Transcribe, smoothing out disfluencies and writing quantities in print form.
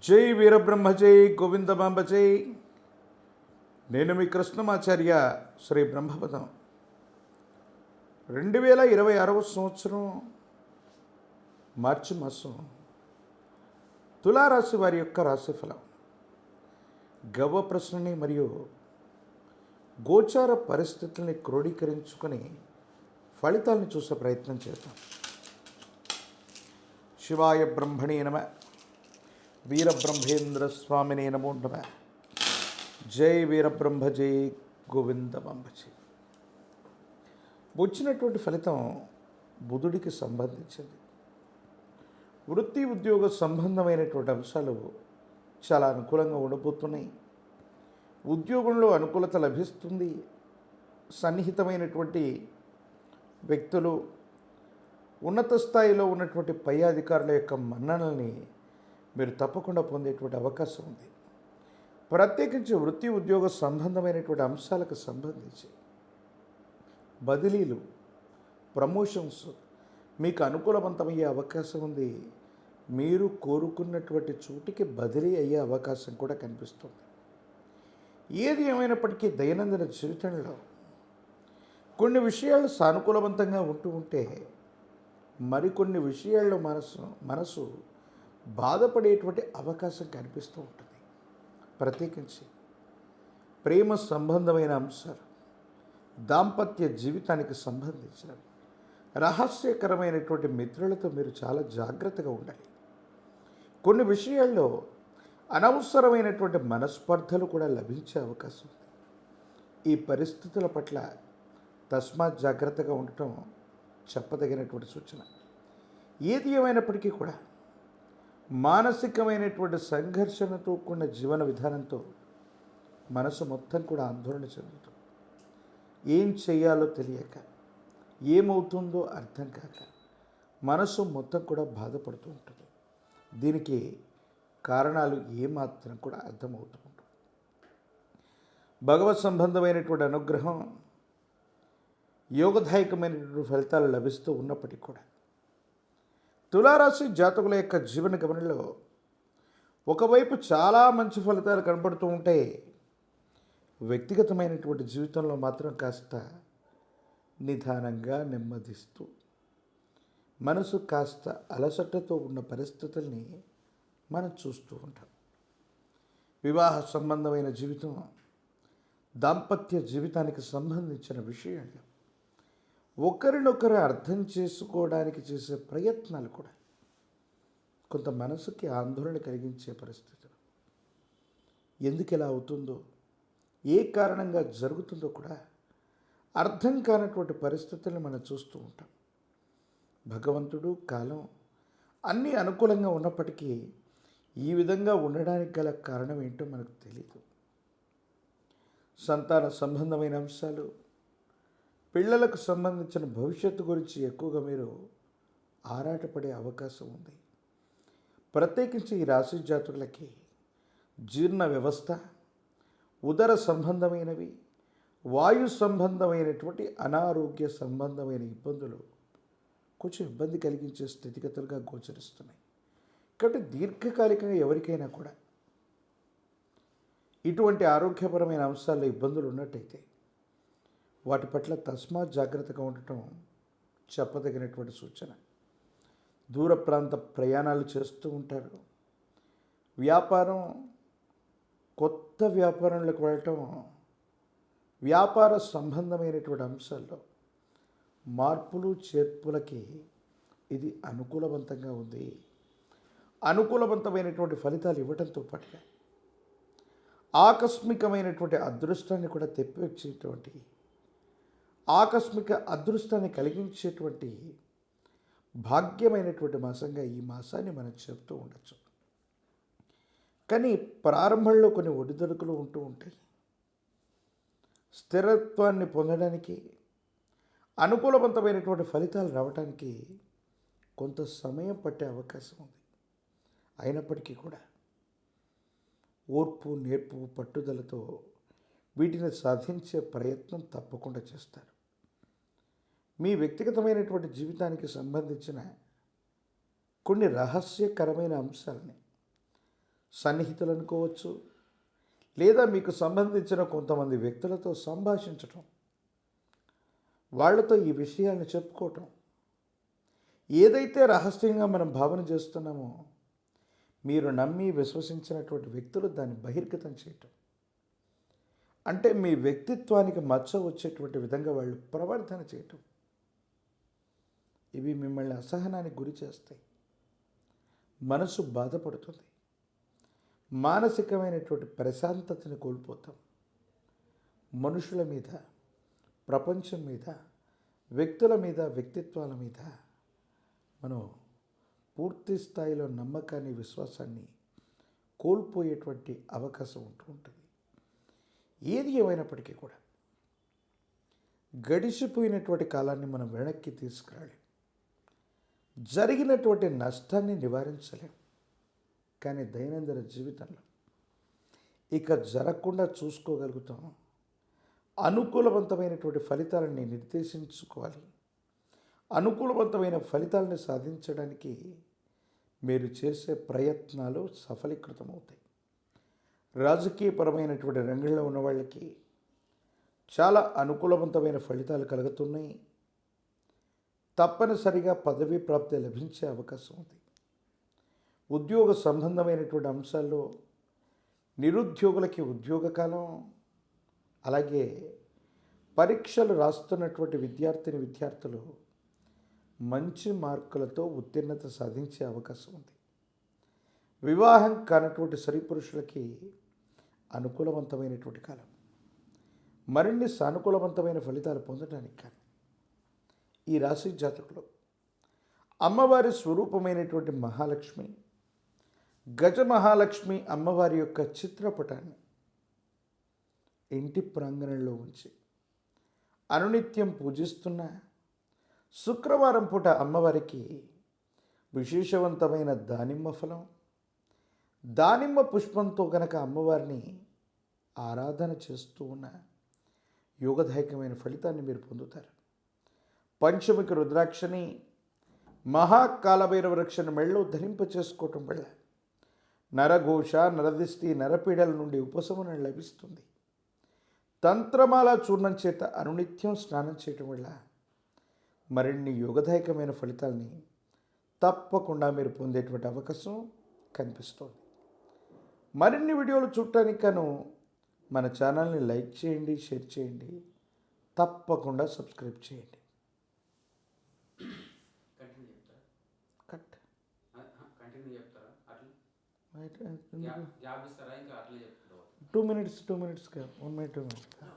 జై వీరబ్రహ్మ జై గోవిందమాంబ జై. నేను మీ కృష్ణమాచార్య శ్రీ బ్రహ్మపదం. 2026 సంవత్సరం మార్చి మాసం తులారాశి వారి యొక్క రాశిఫలం, గవ్వ ప్రశ్నని మరియు గోచార పరిస్థితుల్ని క్రోడీకరించుకొని ఫలితాలను చూసే ప్రయత్నం చేద్దాం. శివాయ బ్రహ్మణే నమ, వీరబ్రహ్మేంద్ర స్వామినే నమో నమ. జై వీరబ్రహ్మ జై గోవిందమాంబ జై. వచ్చినటువంటి ఫలితం బుధుడికి సంబంధించింది. వృత్తి ఉద్యోగ సంబంధమైనటువంటి అంశాలు చాలా అనుకూలంగా ఉండబోతున్నాయి. ఉద్యోగంలో అనుకూలత లభిస్తుంది. సన్నిహితమైనటువంటి వ్యక్తులు, ఉన్నత స్థాయిలో ఉన్నటువంటి పై అధికారుల యొక్క మన్ననల్ని మీరు తప్పకుండా పొందేటువంటి అవకాశం ఉంది. ప్రత్యేకించి వృత్తి ఉద్యోగ సంబంధమైనటువంటి అంశాలకు సంబంధించి బదిలీలు, ప్రమోషన్స్ మీకు అనుకూలవంతమయ్యే అవకాశం ఉంది. మీరు కోరుకున్నటువంటి చోటికి బదిలీ అయ్యే అవకాశం కూడా కనిపిస్తుంది. ఏది ఏమైనప్పటికీ దైనందిన జీవితంలో కొన్ని విషయాలు సానుకూలవంతంగా ఉంటే మరికొన్ని విషయాల్లో మనసు బాధపడేటువంటి అవకాశం కనిపిస్తూ ఉంటుంది. ప్రత్యేకించి ప్రేమ సంబంధమైన అంశాలు, దాంపత్య జీవితానికి సంబంధించినవి, రహస్యకరమైనటువంటి మిత్రులతో మీరు చాలా జాగ్రత్తగా ఉండాలి. కొన్ని విషయాల్లో అనవసరమైనటువంటి మనస్పర్ధలు కూడా లభించే అవకాశం ఉంది. ఈ పరిస్థితుల పట్ల తస్మాత్ జాగ్రత్తగా ఉండటం చెప్పదగినటువంటి సూచన. ఏది ఏమైనప్పటికీ కూడా మానసికమైనటువంటి సంఘర్షణతో కూడిన జీవన విధానంతో మనసు మొత్తం కూడా ఆందోళన చెందుతుంది. ఏం చేయాలో తెలియక, ఏమవుతుందో అర్థం కాక మనసు మొత్తం కూడా బాధపడుతూ ఉంటుంది. దీనికి కారణాలు ఏమాత్రం కూడా అర్థమవుతూ ఉంటుంది. భగవత్ సంబంధమైనటువంటి అనుగ్రహం, యోగదాయకమైనటువంటి ఫలితాలు లభిస్తూ ఉన్నప్పటికీ కూడా తులారాశి జాతకుల యొక్క జీవన గమనంలో ఒకవైపు చాలా మంచి ఫలితాలు కనబడుతూ ఉంటాయి. వ్యక్తిగతమైనటువంటి జీవితంలో మాత్రం కాస్త నిదానంగా నెమ్మదిస్తూ మనసు కాస్త అలసటతో ఉన్న పరిస్థితుల్ని మనం చూస్తూ ఉంటాం. వివాహ సంబంధమైన జీవితం, దాంపత్య జీవితానికి సంబంధించిన విషయాలు ఒకరినొకరు అర్థం చేసుకోవడానికి చేసే ప్రయత్నాలు కూడా కొంత మనసుకి ఆందోళన కలిగించే పరిస్థితులు. ఎందుకు ఇలా అవుతుందో, ఏ కారణంగా జరుగుతుందో కూడా అర్థం కానటువంటి పరిస్థితులను మనం చూస్తూ ఉంటాం. భగవంతుడు, కాలం అన్నీ అనుకూలంగా ఉన్నప్పటికీ ఈ విధంగా ఉండడానికి గల కారణం ఏంటో మనకు తెలియదు. సంతాన సంబంధమైన అంశాలు, పిల్లలకు సంబంధించిన భవిష్యత్తు గురించి ఎక్కువగా మీరు ఆరాటపడే అవకాశం ఉంది. ప్రత్యేకించి ఈ రాశి జాతకులకి జీర్ణ వ్యవస్థ, ఉదర సంబంధమైనవి, వాయు సంబంధమైనటువంటి అనారోగ్య సంబంధమైన ఇబ్బందులు కొంచెం ఇబ్బంది కలిగించే స్థితిగతులుగా గోచరిస్తున్నాయి. కాబట్టి దీర్ఘకాలికంగా ఎవరికైనా కూడా ఇటువంటి ఆరోగ్యపరమైన అంశాల్లో ఇబ్బందులు ఉన్నట్టయితే వాటి పట్ల తస్మాత్ జాగ్రత్తగా ఉండటం చెప్పదగినటువంటి సూచన. దూర ప్రాంత ప్రయాణాలు చేస్తూ ఉంటారు. వ్యాపారం, కొత్త వ్యాపారంలోకి వెళ్ళటం, వ్యాపార సంబంధమైనటువంటి అంశాల్లో మార్పులు చేర్పులకి ఇది అనుకూలవంతంగా ఉంది. అనుకూలవంతమైనటువంటి ఫలితాలు ఇవ్వడంతో పాటుగా ఆకస్మికమైనటువంటి అదృష్టాన్ని కూడా తెప్పించేటువంటి, ఆకస్మిక అదృష్టాన్ని కలిగించేటువంటి భాగ్యమైనటువంటి మాసంగా ఈ మాసాన్ని మనం చెప్తూ ఉండొచ్చు. కానీ ప్రారంభంలో కొన్ని ఒడిదుడుకులు ఉంటూ ఉంటాయి. స్థిరత్వాన్ని పొందడానికి, అనుకూలవంతమైనటువంటి ఫలితాలు రావడానికి కొంత సమయం పట్టే అవకాశం ఉంది. అయినప్పటికీ కూడా ఓర్పు, నేర్పు, పట్టుదలతో వీటిని సాధించే ప్రయత్నం తప్పకుండా చేస్తారు. మీ వ్యక్తిగతమైనటువంటి జీవితానికి సంబంధించిన కొన్ని రహస్యకరమైన అంశాలని సన్నిహితులు అనుకోవచ్చు, లేదా మీకు సంబంధించిన కొంతమంది వ్యక్తులతో సంభాషించటం, వాళ్ళతో ఈ విషయాన్ని చెప్పుకోవటం. ఏదైతే రహస్యంగా మనం భావన చేస్తున్నామో మీరు నమ్మి విశ్వసించినటువంటి వ్యక్తులు దాన్ని బహిర్గతం చేయటం. అంటే మీ వ్యక్తిత్వానికి మచ్చ వచ్చేటువంటి విధంగా వాళ్ళు ప్రవర్తన చేయటం. ఇవి మిమ్మల్ని అసహనానికి గురి చేస్తాయి. మనసు బాధపడుతుంది. మానసికమైనటువంటి ప్రశాంతతని కోల్పోతాం. మనుషుల మీద, ప్రపంచం మీద, వ్యక్తుల మీద, వ్యక్తిత్వాల మీద మనం పూర్తి స్థాయిలో నమ్మకాన్ని, విశ్వాసాన్ని కోల్పోయేటువంటి అవకాశం ఉంటూ ఉంటుంది. ఏది ఏమైనప్పటికీ కూడా గడిచిపోయినటువంటి కాలాన్ని మనం వెనక్కి తీసుకురాలేం. జరిగినటువంటి నష్టాన్ని నివారించలేం. కానీ దైనందిన జీవితంలో ఇక జరగకుండా చూసుకోగలుగుతాం. అనుకూలవంతమైనటువంటి ఫలితాలని నిర్దేశించుకోవాలి. అనుకూలవంతమైన ఫలితాలను సాధించడానికి మీరు చేసే ప్రయత్నాలు సఫలీకృతమవుతాయి. రాజకీయపరమైనటువంటి రంగంలో ఉన్న వాళ్ళకి చాలా అనుకూలవంతమైన ఫలితాలు కలుగుతున్నాయి. తప్పనిసరిగా పదవీ ప్రాప్తి లభించే అవకాశం ఉంది. ఉద్యోగ సంబంధమైనటువంటి అంశాల్లో నిరుద్యోగులకి ఉద్యోగ కాలం, అలాగే పరీక్షలు రాస్తున్నటువంటి విద్యార్థులు మంచి మార్కులతో ఉత్తీర్ణత సాధించే అవకాశం ఉంది. వివాహం కానటువంటి స్త్రీ పురుషులకి అనుకూలవంతమైనటువంటి కాలం. మరిన్ని సానుకూలవంతమైన ఫలితాలు పొందడానికి కానీ ఈ రాశి జాతకులు అమ్మవారి స్వరూపమైనటువంటి మహాలక్ష్మి, గజ మహాలక్ష్మి అమ్మవారి యొక్క చిత్రపటాన్ని ఇంటి ప్రాంగణంలో ఉంచి అనునిత్యం పూజిస్తున్న శుక్రవారం పూట అమ్మవారికి విశేషవంతమైన దానిమ్మ ఫలం, దానిమ్మ పుష్పంతో గనక అమ్మవారిని ఆరాధన చేస్తూ ఉన్న యోగదాయకమైన ఫలితాన్ని మీరు పొందుతారు. పంచముఖ రుద్రాక్షని, మహాకాలభైరవ వృక్షను మెళ్ళో ధరింప చేసుకోవటం వల్ల నరఘోష, నరదిష్టి, నరపీడల నుండి ఉపశమనం లభిస్తుంది. తంత్రమాల చూర్ణం చేత అనునిత్యం స్నానం చేయటం వల్ల మరిన్ని యోగదాయకమైన ఫలితాలని తప్పకుండా మీరు పొందేటువంటి అవకాశం కనిపిస్తుంది. మరిన్ని వీడియోలు చూడటానికి గాను మన ఛానల్ని లైక్ చేయండి, షేర్ చేయండి, తప్పకుండా సబ్స్క్రైబ్ చేయండి. కట్ కంటిన్యూ చెప్తారా? అట్లా 2 minutes 1 minute 2 minutes